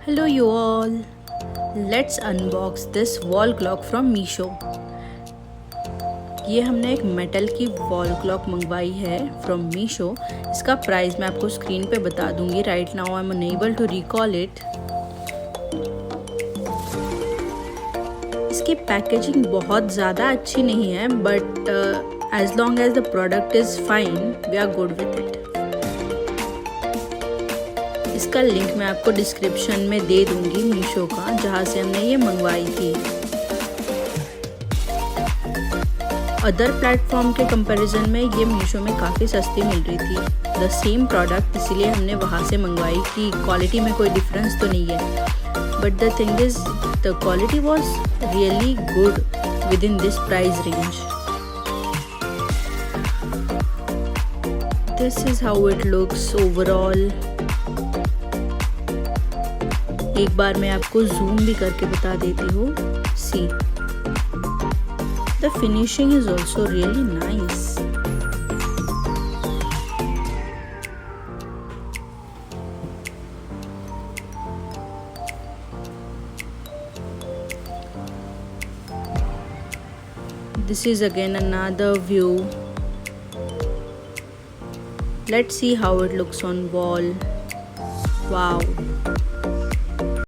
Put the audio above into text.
Hello you all. Let's unbox this wall clock from Meesho. ये हमने एक metal की वॉल क्लॉक मंगवाई है फ्रॉम मीशो. इसका प्राइस मैं आपको स्क्रीन पे बता दूंगी. Right now I am unable to recall it. इसकी पैकेजिंग बहुत ज़्यादा अच्छी नहीं है, but as long as the product is fine we are good with it. इसका लिंक मैं आपको डिस्क्रिप्शन में दे दूंगी मीशो का, जहाँ से हमने ये मंगवाई थी. अदर प्लेटफॉर्म के कंपैरिजन में ये मीशो में काफ़ी सस्ती मिल रही थी. द सेम प्रोडक्ट, इसीलिए हमने वहाँ से मंगवाई कि क्वालिटी में कोई डिफरेंस तो नहीं है. But the thing is the quality was really good with in this price range. This is how it looks overall. एक बार मैं आपको जूम भी करके बता देती हूँ. See, the finishing is also really nice. This is again another view. Let's see how it looks on wall. Wow.